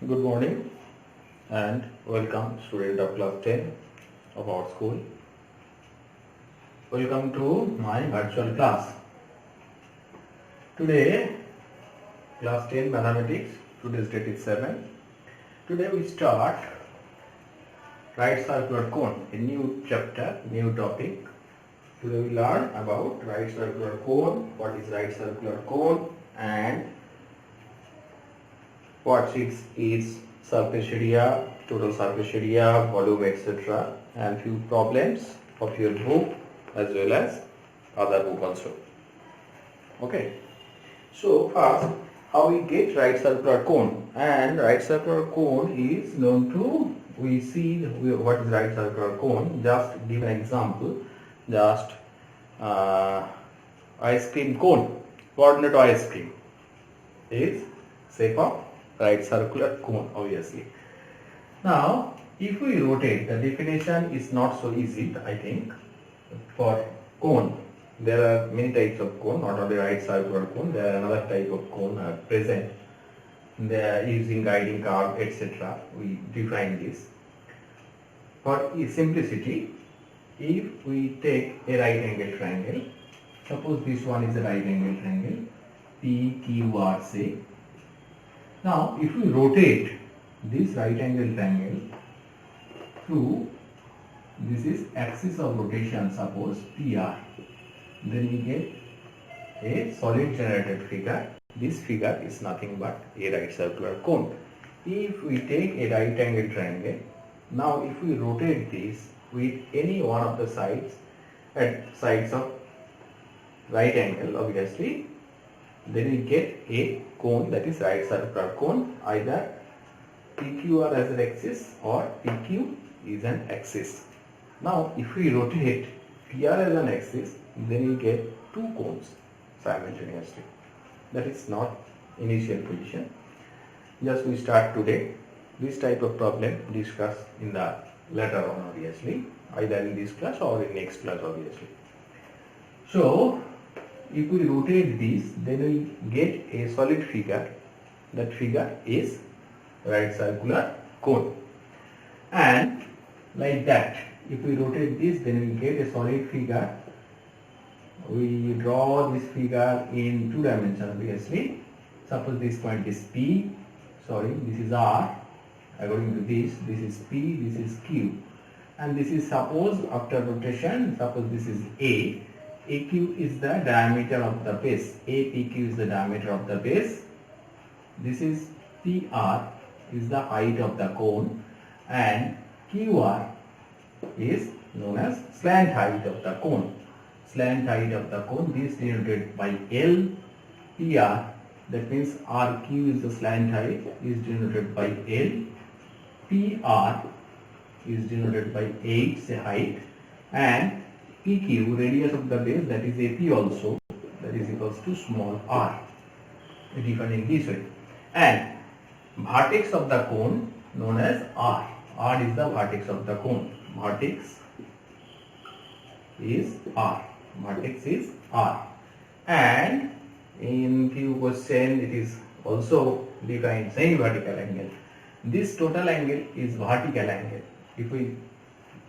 Good morning and welcome student of class 10 of our school. Welcome to my virtual class. Today class 10 mathematics, today's date is 7. Today we start right circular cone, a new chapter, new topic. Today we learn about right circular cone, what is right circular cone and what is surface area, total surface area, volume, etc. and few problems of your book as well as other book also. Okay. So first, how we get right circular cone, and right circular cone is known to, we see what is right circular cone. Just give an example. Just ice cream cone, coordinate ice cream is shape of right circular cone, obviously. Now if we rotate, the definition is not so easy, I think. For cone, there are many types of cone, not only right circular cone, there are another type of cone present. They are using guiding curve, etc. We define this. For simplicity, if we take a right angle triangle, suppose this one is a right angle triangle, PQR say. Now if we rotate this right angle triangle through, this is axis of rotation, suppose PR, then we get a solid generated figure. This figure is nothing but a right circular cone. If we take a right angle triangle, now if we rotate this with any one of the sides of right angle, obviously, then we get a cone, that is right circular cone. Either PQR as an axis or PQ is an axis. Now if we rotate PR as an axis, then we get two cones simultaneously. That is not initial position. Just we start today. This type of problem discussed in the later on, obviously, either in this class or in next class, obviously. So if we rotate this, then we get a solid figure. That figure is right circular cone. And like that, if we rotate this, then we get a solid figure. We draw this figure in two dimensions, obviously. Suppose this point is P, this is R. According to this is P, this is Q. And this is, suppose after rotation, suppose this is A. AQ is the diameter of the base. APQ is the diameter of the base. This is PR is the height of the cone, and QR is known as slant height of the cone. Slant height of the cone, this denoted by L. PR, that means RQ is the slant height, is denoted by L. PR is denoted by H, the height, and PQ, radius of the base, that is AP also, that is equals to small r, defined in this way. And vertex of the cone known as R. R is the vertex of the cone. Vertex is R. Vertex is R. And in few questions it is also defined same vertical angle. This total angle is vertical angle. If we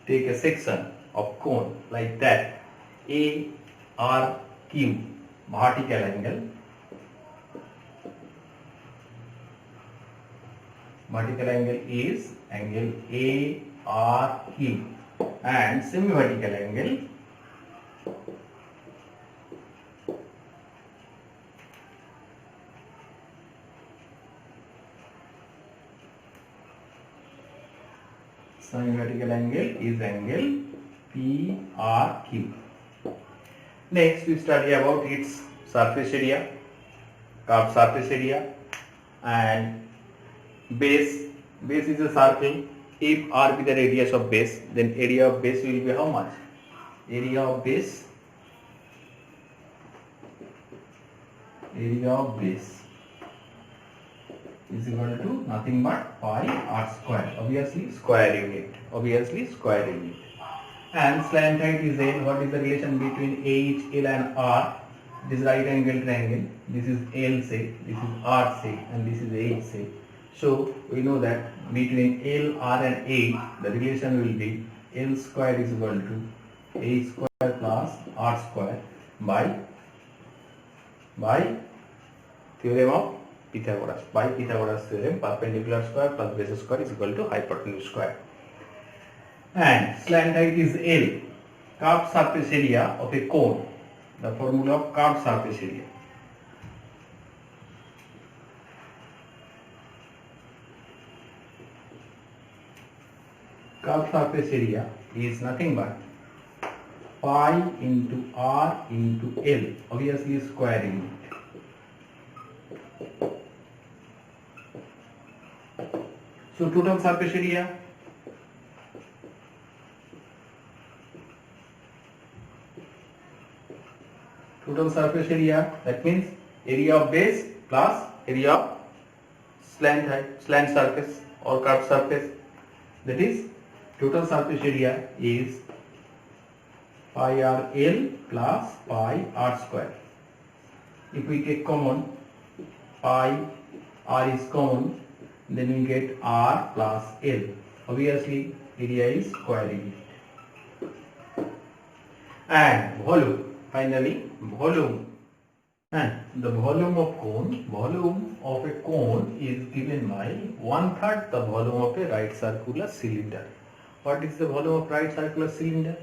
take a section of cone like that, ARQ, vertical angle. Vertical angle is angle ARQ, and semi-vertical angle is angle PRQ. Next we study about its surface area, curved surface area, and base. Base is a circle. If R be the radius of base, then area of base will be how much? Area of base is equal to nothing but pi r square. Obviously square unit. And slant height is L. What is the relation between H, L and R? This right angle triangle. This is L say, this is R say, and this is H say. So we know that between L, R and A, the relation will be L square is equal to A square plus R square by theorem of Pythagoras. By Pythagoras theorem, perpendicular square plus base square is equal to hypotenuse square. And slant height is L, curved surface area of a cone. The formula of curved surface area. Curved surface area is nothing but pi into R into L, obviously squaring it. So total surface area, that means area of base plus area of slant surface or curved surface, that is total surface area is pi r L plus pi r square. If we take common, pi r is common, then we get r plus L. Obviously area is squaring it. And volume, finally volume. And the volume of a cone is given by 1/3 the volume of a right circular cylinder. What is the volume of right circular cylinder?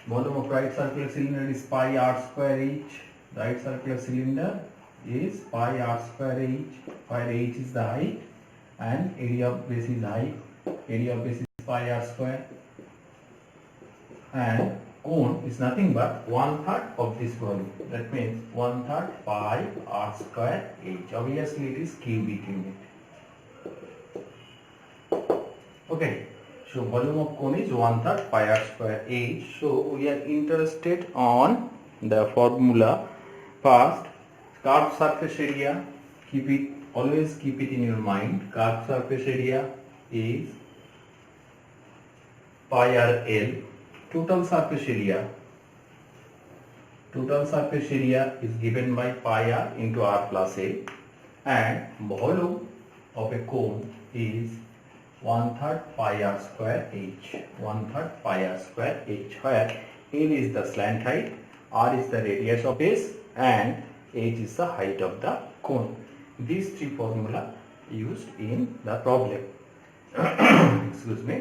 Volume of right circular cylinder is pi r square h. Right circular cylinder is pi r square h, where h is the height and area of base is height. Area of base is pi r square. And cone is nothing but 1/3 of this volume. That means 1/3 pi r square h. Obviously it is cubic unit. Okay, so volume of cone is 1/3 pi r square h. So we are interested on the formula. First, curved surface area. Always keep it in your mind. Curved surface area is pi r L. Total surface area is given by pi r into r plus a, and volume of a cone is 1/3 pi r square h. 1/3 pi r square h, where L is the slant height, r is the radius of base, and h is the height of the cone. These three formula used in the problem. Excuse me.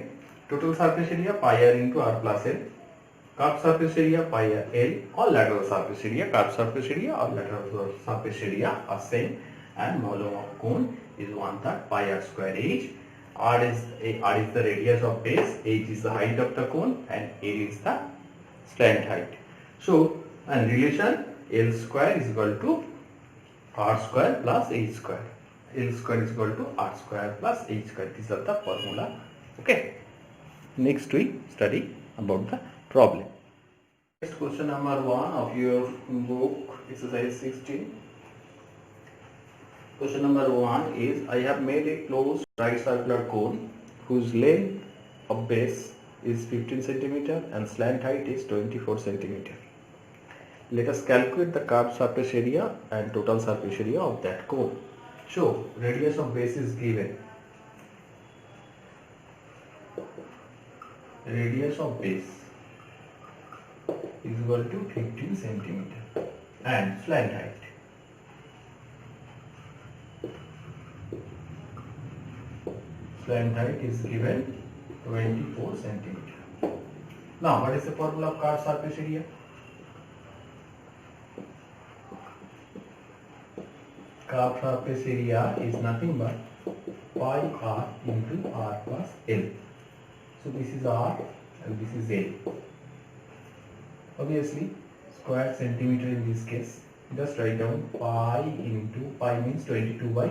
Total surface area pi r into r plus L. Curved surface area pi r L, or lateral surface area. Curved surface area or lateral surface area are same, and volume of cone is 1/3 pi r square h. R is the radius of base, h is the height of the cone, and L is the slant height. So, and relation L square is equal to r square plus h square. L square is equal to r square plus h square. These are the formula. Okay. Next we study about the problem. Next, question number 1 of your book, exercise 16. Question number 1 is, I have made a closed right circular cone whose length of base is 15 cm and slant height is 24 cm. Let us calculate the curved surface area and total surface area of that cone. So, radius of base is given. Radius of base is equal to 15 cm and slant height. Slant height is given 24 cm. Now, what is the formula of curved surface area? Curved surface area is nothing but pi r into r plus L. So this is r and this is L. Obviously, square centimeter in this case. Just write down pi into, pi means 22 by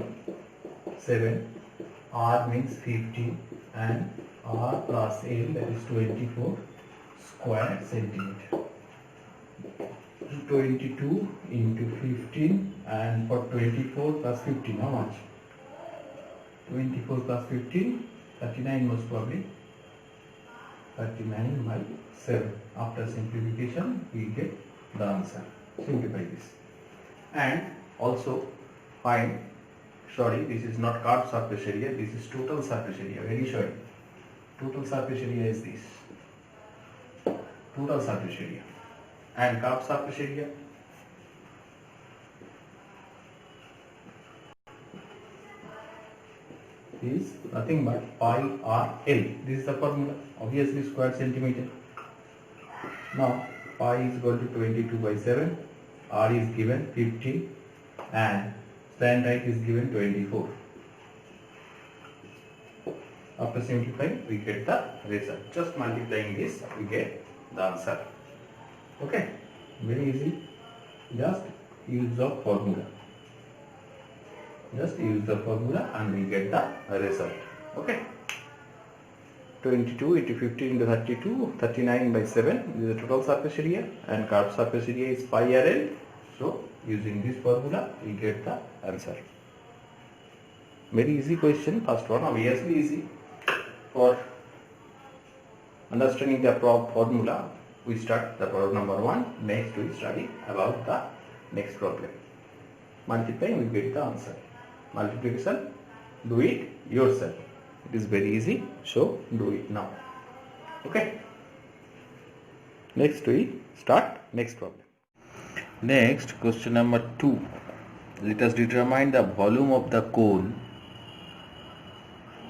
7, r means 15, and r plus L, that is 24 square centimeter. 22 into 15, and for 24 plus 15, how much? 24 plus 15, 39 most probably. 39 by 7. After simplification, we get the answer. Simplify this. And also find Sorry, this is not curved surface area, this is total surface area. Very sorry. Total surface area is this. Total surface area. And curved surface area is nothing but pi r L. This is the formula. Obviously square centimeter. Now pi is equal to 22/7. R is given 15 and slant height is given 24. After simplifying, we get the result. Just multiplying this, we get the answer. Okay, very easy. Just use the formula. Just use the formula and we get the result. Okay. 22 into 15 into 32, 39/7 is the total surface area and curved surface area is pi RL. So using this formula we get the answer. Very easy question. First one obviously easy. For understanding the formula, we start the problem number 1. Next we study about the next problem. Multiplying we get the answer. Multiplication, do it yourself. It is very easy, so do it now. Okay. Next we start next problem. Next, question number 2. Let us determine the volume of the cone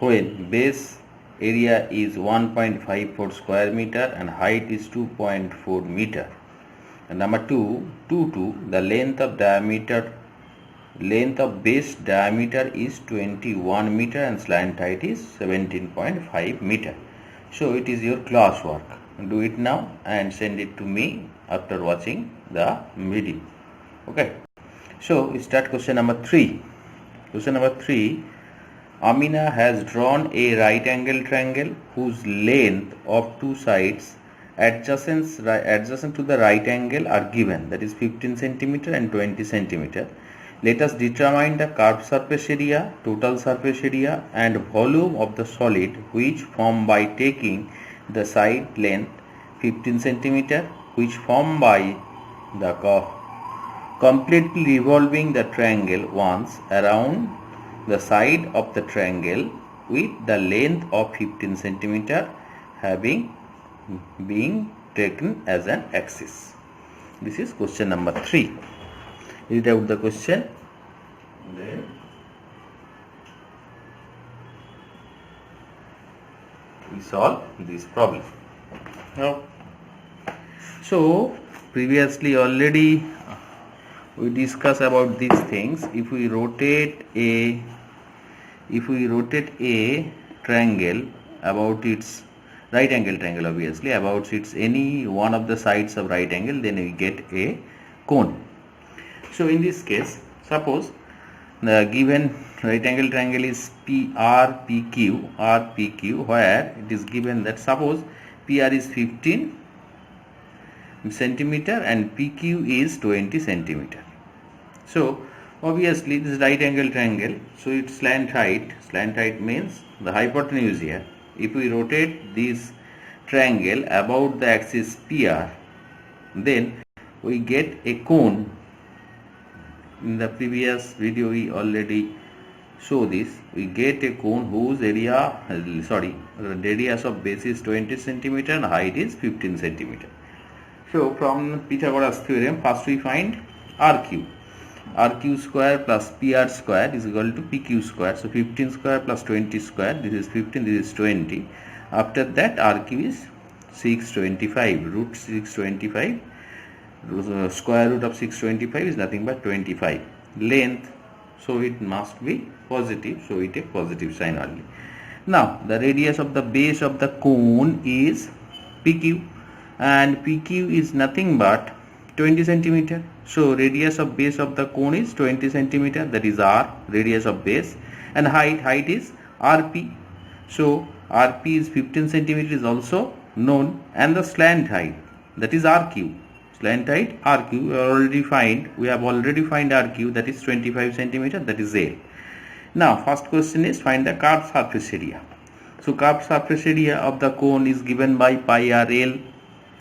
when base area is 1.54 square meter and height is 2.4 meter. And number 2, the length of base diameter is 21 meter and slant height is 17.5 meter. So it is your classwork. Do it now and send it to me after watching the video. Okay. So we start question number 3. Question number 3. Amina has drawn a right angle triangle whose length of two sides adjacent to the right angle are given, that is 15 centimeter and 20 centimeter. Let us determine the curved surface area, total surface area and volume of the solid which form by taking the side length 15 centimeter, which form by the completely revolving the triangle once around the side of the triangle with the length of 15 centimeter being taken as an axis. This is question number 3. Read out the question. Then we solve this problem. Now, so previously already we discussed about these things. If we rotate a triangle about its right angle triangle, obviously about its any one of the sides of right angle, then we get a cone. So in this case, suppose the given right angle triangle is RPQ, where it is given that suppose PR is 15 centimeter and PQ is 20 centimeter. So obviously this right angle triangle, so its slant height means the hypotenuse here. If we rotate this triangle about the axis PR, then we get a cone. In the previous video we already show this. We get a cone whose radius of base is 20 centimeter and height is 15 centimeter. So from Pythagoras theorem, first we find RQ. RQ square plus PR square is equal to PQ square. So 15 square plus 20 square, this is 15, this is 20. After that RQ is 625, root 625. Square root of 625 is nothing but 25. Length, so it must be positive, so it a positive sign only. Now the radius of the base of the cone is PQ and PQ is nothing but 20 centimeter. So radius of base of the cone is 20 centimeter, that is R, radius of base, and height is RP. So RP is 15 centimeter is also known, and the slant height, that is RQ. Slant height RQ we have already find RQ, that is 25 centimeter, that is L. Now first question is find the curved surface area. So curved surface area of the cone is given by pi RL.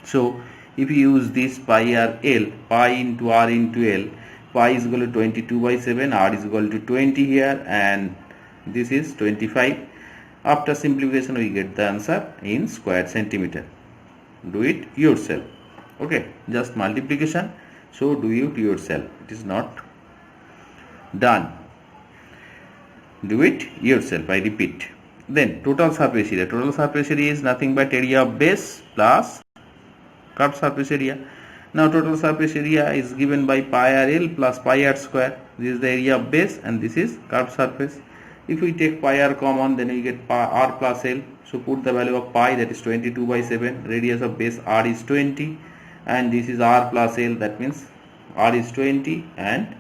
So if you use this pi RL, pi into R into L, pi is equal to 22 by 7, r is equal to 20 here, and this is 25. After simplification we get the answer in square centimeter. Do it yourself. Okay, just multiplication, so do it yourself. It is not done. Do it yourself, I repeat. Then total surface area. Total surface area is nothing but area of base plus curved surface area. Now total surface area is given by pi r L plus pi r square. This is the area of base and this is curved surface. If we take pi r common, then we get pi r plus L. So put the value of pi, that is 22 by 7. Radius of base r is 20 and this is r plus L, that means r is 20 and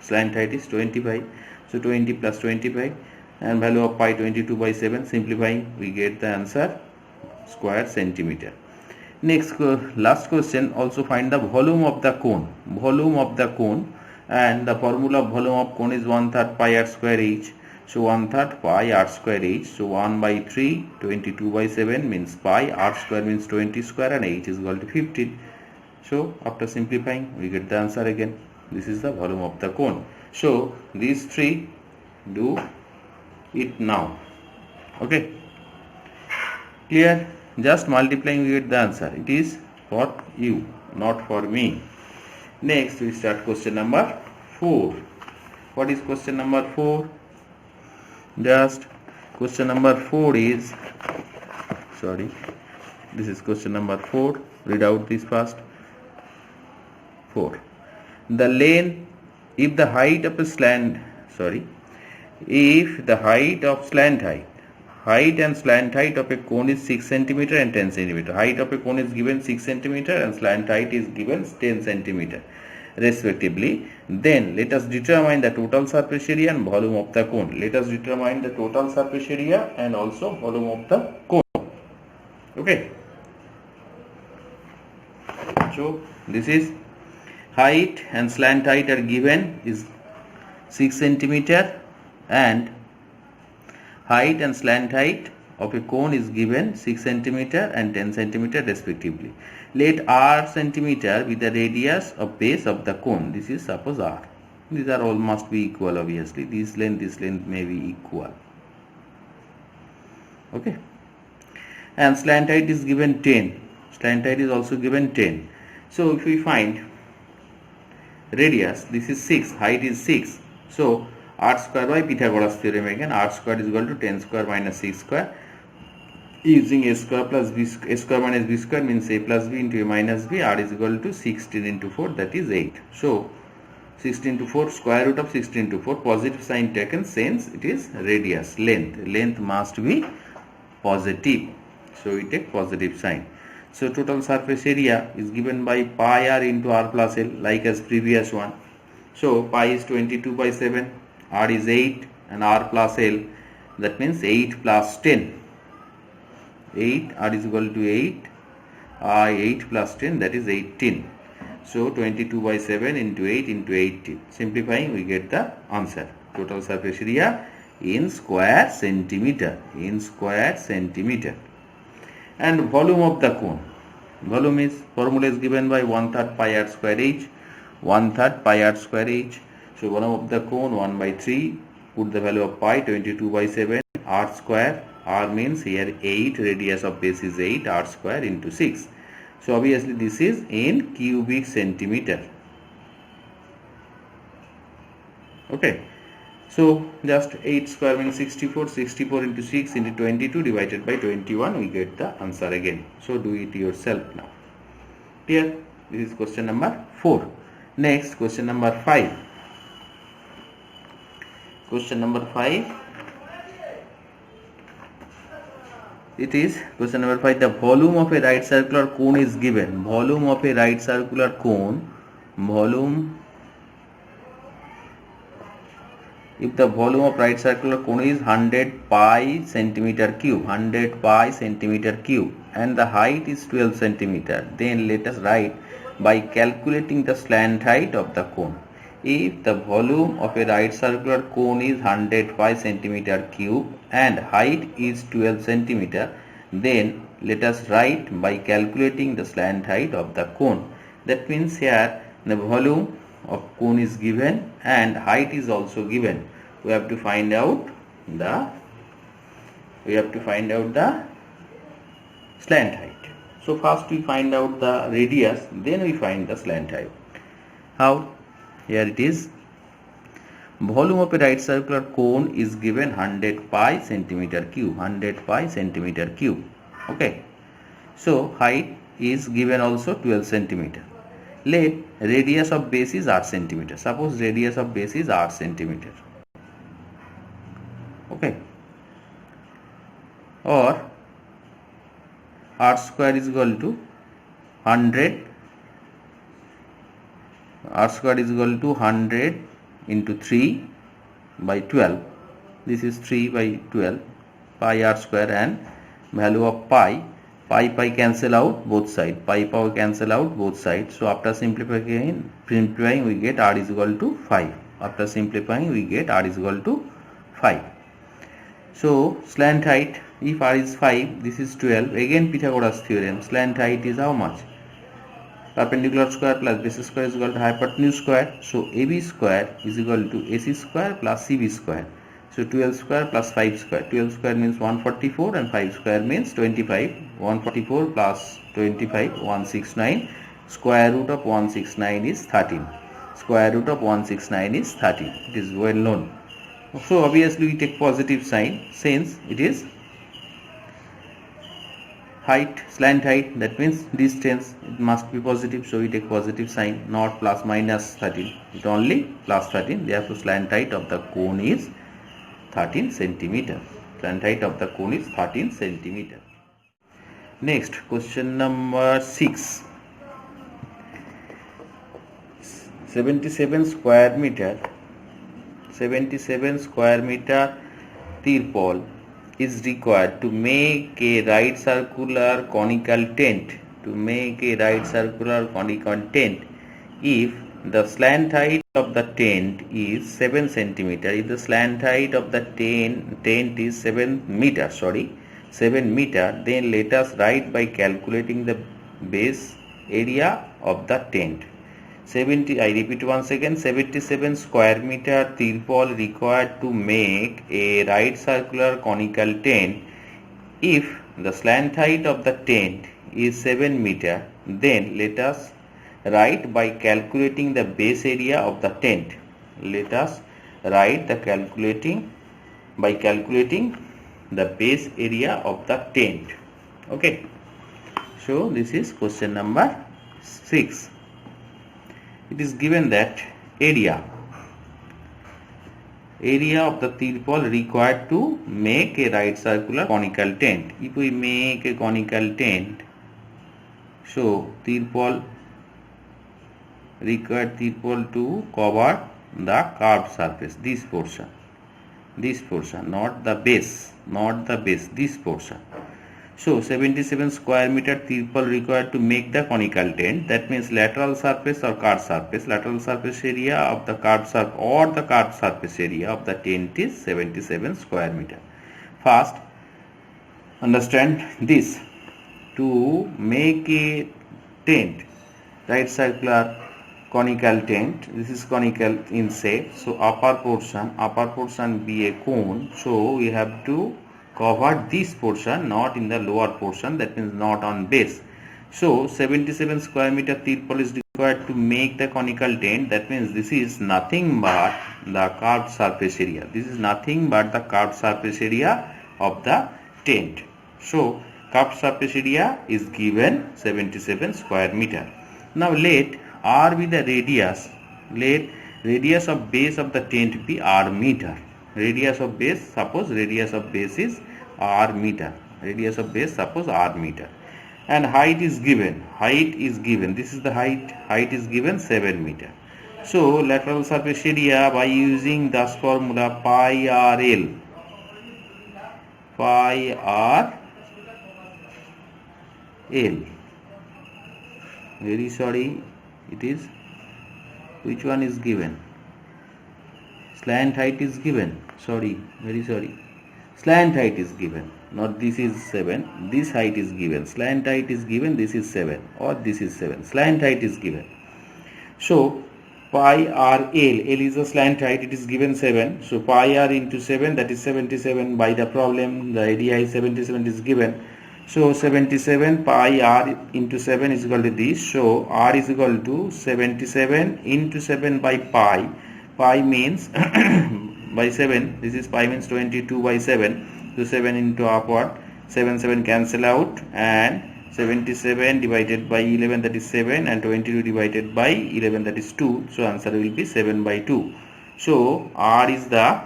slant height is 25. So 20 plus 25 and value of pi 22 by 7. Simplifying we get the answer square centimeter. Next, last question, also find the volume of the cone. Volume of the cone, and the formula of volume of cone is 1/3 pi r square h. So 1/3 pi r square h. So 1 by 3, 22 by 7 means pi, r square means 20 square, and h is equal to 15. So after simplifying we get the answer again. This is the volume of the cone. So these three, do it now. Okay, clear? Just multiplying we get the answer. It is for you, not for me. Next we start question number 4. What is question number 4? Just question number 4 is, sorry, this is question number 4. Read out this first. 4. The length, if the height of a slant, if the height of slant height and slant height of a cone is 6 cm and 10 cm. Height of a cone is given 6 cm and slant height is given 10 cm respectively. Then let us determine the total surface area and volume of the cone. Let us determine the total surface area and also volume of the cone. Okay. So this is height and slant height are given is 6 cm and height and slant height of a cone is given 6 cm and 10 cm respectively. Let r centimeter be the radius of base of the cone. This is suppose r. These are all must be equal obviously. This length may be equal. Okay. And slant height is given 10. Slant height is also given 10. So if we find radius, this is 6, height is 6. So r square by Pythagoras theorem again, r square is equal to 10 square minus 6 square. Using a square plus b, a square minus b square means a plus b into a minus b. R is equal to 16 into 4, that is 8. So 16 into 4, square root of 16 into 4, positive sign taken since it is radius, length. Length must be positive. So we take positive sign. So total surface area is given by pi r into r plus L, like as previous one. So pi is 22 by 7, r is 8 and r plus L, that means 8 plus 10. 8, r is equal to 8, 8 plus 10, that is 18. So 22 by 7 into 8 into 18. Simplifying we get the answer. Total surface area in square centimeter. In square centimeter. And volume of the cone. Volume is, formula is given by 1/3 pi r square h. 1/3 pi r square h. So volume of the cone 1 by 3. Put the value of pi 22 by 7. R square. R means here 8. Radius of base is 8. R square into 6. So obviously this is in cubic centimeter. Okay. So just 8 square means 64. 64 into 6 into 22 divided by 21. We get the answer again. So do it yourself now. Clear? This is question number 4. Next, question number 5. Question number 5. It is question number 5. The volume of a right circular cone is given. Volume of a right circular cone. Volume. If the volume of right circular cone is 100 pi centimeter cube, 100 pi centimeter cube, and the height is 12 centimeter, then let us write by calculating the slant height of the cone. If the volume of a right circular cone is 100 pi centimeter cube and height is 12 centimeter, then let us write by calculating the slant height of the cone. That means here the volume of cone is given and height is also given. We have to find out the slant height. So first we find out the radius, then we find the slant height. How? Here it is. Volume of a right circular cone is given 100 pi centimeter cube. 100 pi centimeter cube. Okay. So height is given also 12 centimeter. Let radius of base is 8 centimeter. Suppose radius of base is 8 centimeter. Okay. Or r square is equal to 100. R square is equal to 100 into 3 by 12. This is 3 by 12 pi r square, and value of pi cancel out both sides. Pi cancel out both sides. So after simplifying we get r is equal to 5. After simplifying we get r is equal to 5. So slant height, if r is 5, this is 12. Again Pythagoras theorem, slant height is how much? Perpendicular square plus base square is equal to hypotenuse square. So AB square is equal to AC square plus CB square. So 12 square plus 5 square. 12 square means 144 and 5 square means 25. 144 plus 25, 169. Square root of 169 is 13. Square root of 169 is 13. It is well known. So obviously we take positive sign since it is height, slant height, that means distance, it must be positive, so we take positive sign, not plus minus 13, it only plus 13, therefore slant height of the cone is 13 centimeter. Slant height of the cone is 13 centimeter. Next, question number 6. 77 square meter Tirpal is required to make a right circular conical tent. If the slant height of the tent is 7 centimeter, if the slant height of the tent is 7 meter, then let us write by calculating the base area of the tent. I repeat once again, 77 square meter Tirpal required to make a right circular conical tent. If the slant height of the tent is 7 meter, then let us write by calculating the base area of the tent. Let us write by calculating the base area of the tent. Okay. So this is question number 6. It is given that area of the Tirpal required to make a right circular conical tent. If we make a conical tent, so Tirpal to cover the curved surface, this portion, not the base, this portion. So 77 square meter Tirpal required to make the conical tent. That means lateral surface or curved surface. Lateral surface area of the curved surface or the curved surface area of the tent is 77 square meter. First, understand this. To make a tent, right circular conical tent, this is conical in shape. So upper portion be a cone. So we have to cover this portion, not in the lower portion, that means not on base. So 77 square meter Tirpal is required to make the conical tent. That means this is nothing but the curved surface area. Of the tent. So curved surface area is given 77 square meter. Now let R be the radius. Let radius of base of the tent be r meter. Radius of base is r meter. And height is given. This is the height. Height is given 7 meter. So lateral surface area by using this formula pi r L. Very sorry, it is, which one is given? Slant height is given. Slant height is given. Not this is 7. This height is given. Slant height is given. This is 7 or this is 7. Slant height is given. So pi r l, L is the slant height, it is given 7, so pi r into 7, that is 77. By the problem the area is 77 is given, so 77 pi r into 7 is equal to this, so r is equal to 77 into 7 by pi. Pi means by 7, this is pi means 22 by 7, so 7 into upward, 7 cancel out, and 77 divided by 11, that is 7, and 22 divided by 11, that is 2, so answer will be 7 by 2. So r is the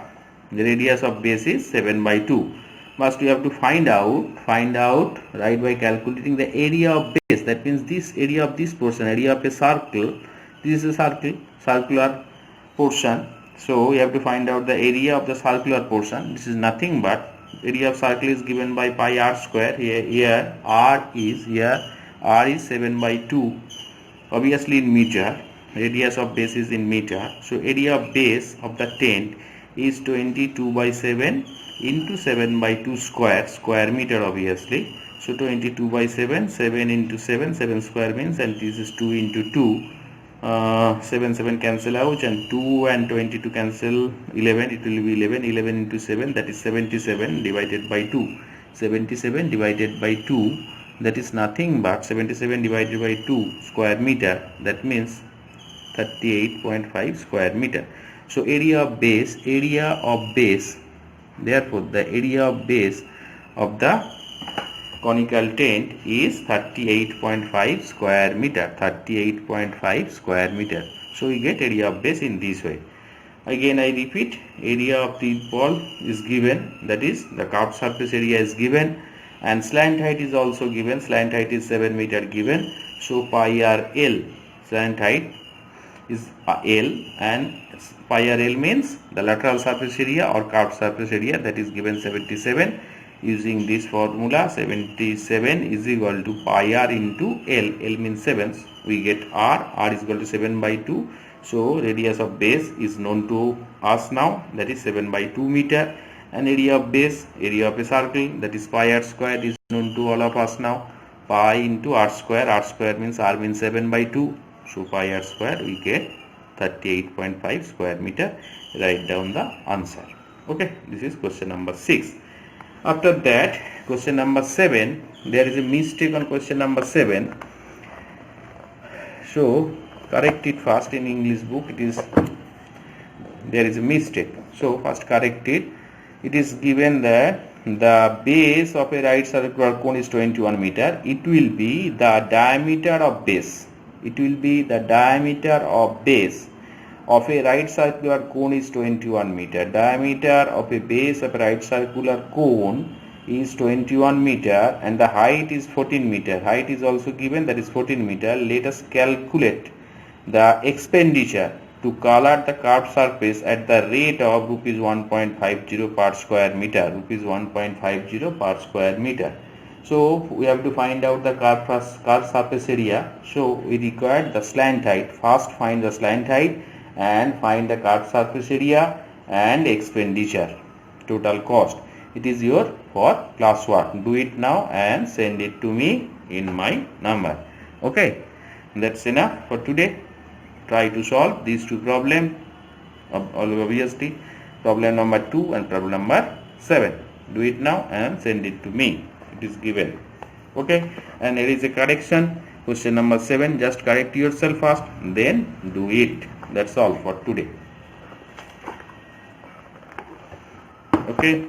radius of base is 7 by 2. First we have to find out right by calculating the area of base, that means this area of this portion, area of a circle, this is a circular portion, so we have to find out the area of the circular portion. This is nothing but area of circle is given by pi r square. Here r is 7 by 2, obviously in meter, radius of base is in meter, so area of base of the tent is 22 by 7 into 7 by 2 square meter, obviously. So 22 by 7, 7 into 7, 7 square means, and this is 2 into 2, 7 cancel out, and 2 and 22 cancel, 11, it will be 11 into 7, that is 77 divided by 2. 77 divided by 2, that is nothing but 77 divided by 2 square meter, that means 38.5 square meter. So area of base, therefore the area of base of the conical tent is 38.5 square meter, 38.5 square meter. So we get area of base in this way. Again I repeat, area of the ball is given, that is the curved surface area is given, and slant height is also given. Slant height is 7 meter given, so pi r l, slant height is L, and pi r l means the lateral surface area or curved surface area, that is given 77. Using this formula, 77 is equal to pi r into L. L means 7. We get r is equal to 7 by 2. So radius of base is known to us now, that is 7 by 2 meter, and area of base, area of a circle, that is pi r square, is known to all of us now. Pi into r square means 7 by 2. So pi r square, we get 38.5 square meter. Write down the answer. Okay, this is question number 6. After that, question number 7, there is a mistake on question number 7. So correct it first. In English book there is a mistake. So first correct it. It is given that the base of a right circular cone is 21 meter. It will be the diameter of base. It will be the diameter of base of a right circular cone is 21 meter. Diameter of a base of a right circular cone is 21 meter, and the height is 14 meter. Height is also given, that is 14 meter. Let us calculate the expenditure to color the curved surface at the rate of rupees 1.50 per square meter. Rupees 1.50 per square meter. So we have to find out the curved surface area. So we require the slant height. First find the slant height and find the curved surface area and expenditure, total cost. It is your for class work. Do it now and send it to me in my number. Okay, that's enough for today. Try to solve these two problems, obviously problem number 2 and problem number 7. Do it now and send it to me. It is given. Okay, and there is a correction. Question number 7, just correct yourself first, then do it. That's all for today. Okay.